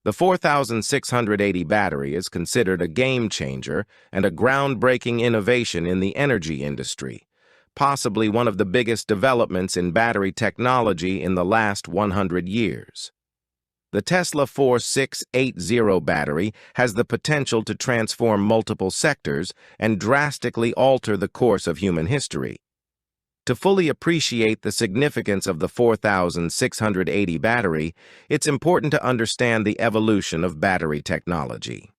The 4680 battery is considered a game changer and a groundbreaking innovation in the energy industry, possibly one of the biggest developments in battery technology in the last 100 years. The Tesla 4680 battery has the potential to transform multiple sectors and drastically alter the course of human history. To fully appreciate the significance of the 4680 battery, it's important to understand the evolution of battery technology.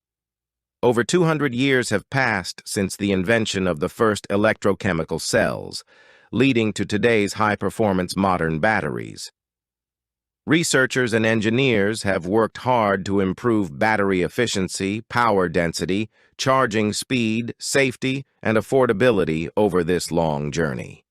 Over 200 years have passed since the invention of the first electrochemical cells, leading to today's high-performance modern batteries. Researchers and engineers have worked hard to improve battery efficiency, power density, charging speed, safety, and affordability over this long journey.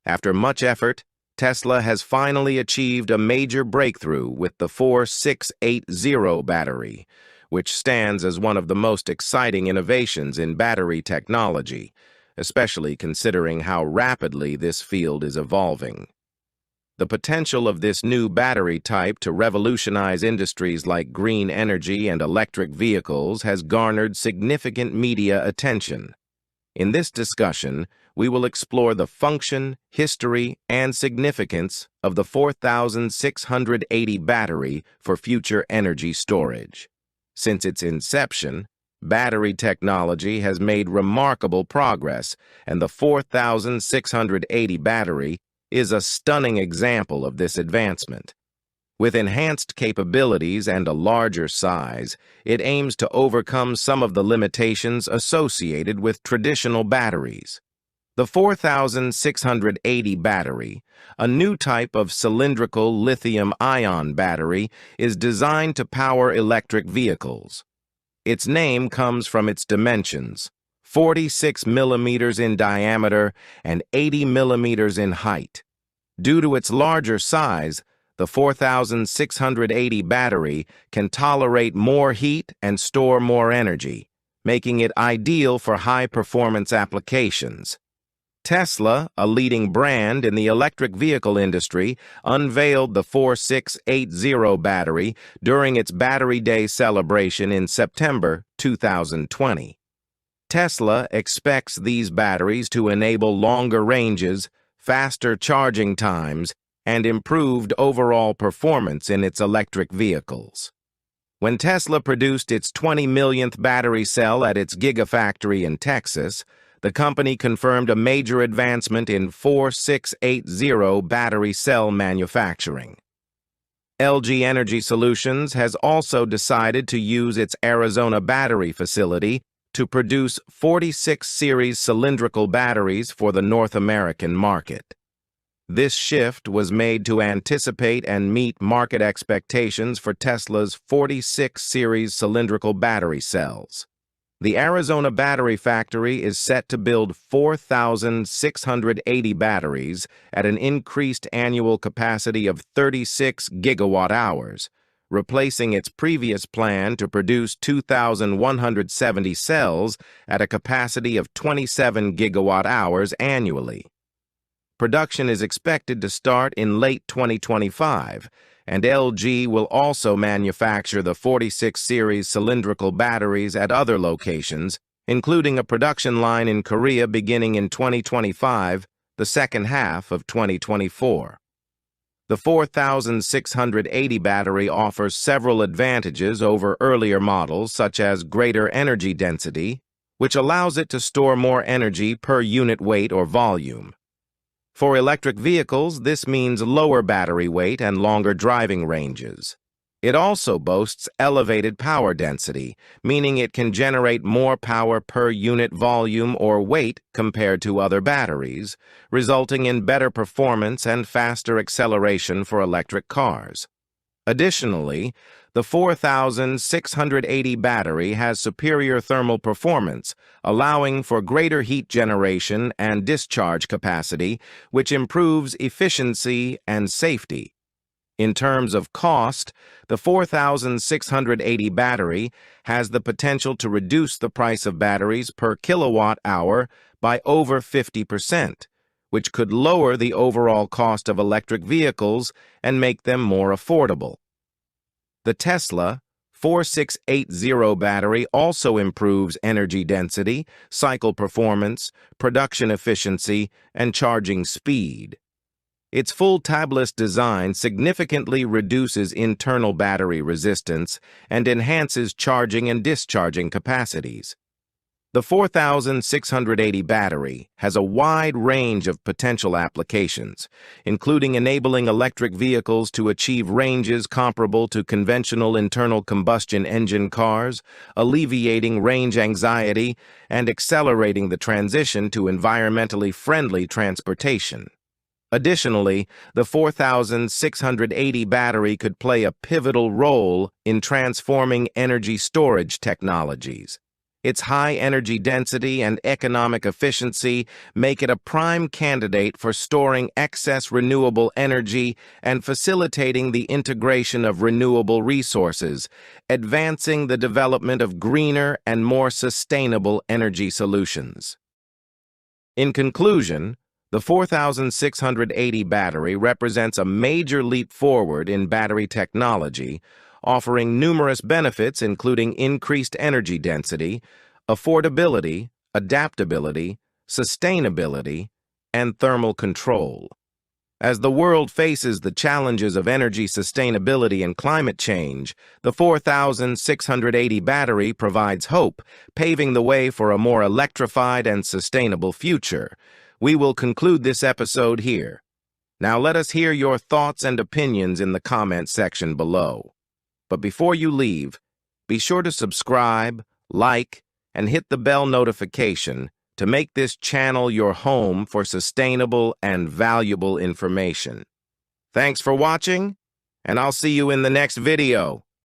After much effort, Tesla has finally achieved a major breakthrough with the 4680 battery, which stands as one of the most exciting innovations in battery technology, especially considering how rapidly this field is evolving. The potential of this new battery type to revolutionize industries like green energy and electric vehicles has garnered significant media attention. In this discussion, we will explore the function, history, and significance of the 4680 battery for future energy storage. Since its inception, battery technology has made remarkable progress, and the 4680 battery is a stunning example of this advancement. With enhanced capabilities and a larger size, it aims to overcome some of the limitations associated with traditional batteries. The 4680 battery, a new type of cylindrical lithium-ion battery, is designed to power electric vehicles. Its name comes from its dimensions, 46 millimeters in diameter and 80 millimeters in height. Due to its larger size, the 4680 battery can tolerate more heat and store more energy, making it ideal for high-performance applications. Tesla, a leading brand in the electric vehicle industry, unveiled the 4680 battery during its Battery Day celebration in September 2020. Tesla expects these batteries to enable longer ranges, faster charging times, and improved overall performance in its electric vehicles. When Tesla produced its 20 millionth battery cell at its Gigafactory in Texas, the company confirmed a major advancement in 4680 battery cell manufacturing. LG Energy Solutions has also decided to use its Arizona battery facility to produce 46 series cylindrical batteries for the North American market. This shift was made to anticipate and meet market expectations for Tesla's 46 series cylindrical battery cells. The Arizona battery factory is set to build 4,680 batteries at an increased annual capacity of 36 gigawatt-hours, replacing its previous plan to produce 2,170 cells at a capacity of 27 gigawatt-hours annually. Production is expected to start in late 2025, and LG will also manufacture the 46 series cylindrical batteries at other locations, including a production line in Korea beginning in 2025, the second half of 2024. The 4680 battery offers several advantages over earlier models, such as greater energy density, which allows it to store more energy per unit weight or volume. For electric vehicles, this means lower battery weight and longer driving ranges. It also boasts elevated power density, meaning it can generate more power per unit volume or weight compared to other batteries, resulting in better performance and faster acceleration for electric cars. Additionally, the 4680 battery has superior thermal performance, allowing for greater heat generation and discharge capacity, which improves efficiency and safety. In terms of cost, the 4680 battery has the potential to reduce the price of batteries per kilowatt-hour by over 50%, which could lower the overall cost of electric vehicles and make them more affordable. The Tesla 4680 battery also improves energy density, cycle performance, production efficiency, and charging speed. Its full tabless design significantly reduces internal battery resistance and enhances charging and discharging capacities. The 4680 battery has a wide range of potential applications, including enabling electric vehicles to achieve ranges comparable to conventional internal combustion engine cars, alleviating range anxiety, and accelerating the transition to environmentally friendly transportation. Additionally, the 4680 battery could play a pivotal role in transforming energy storage technologies. Its high energy density and economic efficiency make it a prime candidate for storing excess renewable energy and facilitating the integration of renewable resources, advancing the development of greener and more sustainable energy solutions. In conclusion, the 4680 battery represents a major leap forward in battery technology, offering numerous benefits including increased energy density, affordability, adaptability, sustainability, and thermal control. As the world faces the challenges of energy sustainability and climate change, the 4680 battery provides hope, paving the way for a more electrified and sustainable future. We will conclude this episode here. Now let us hear your thoughts and opinions in the comment section below. But before you leave, be sure to subscribe, like, and hit the bell notification to make this channel your home for sustainable and valuable information. Thanks for watching, and I'll see you in the next video.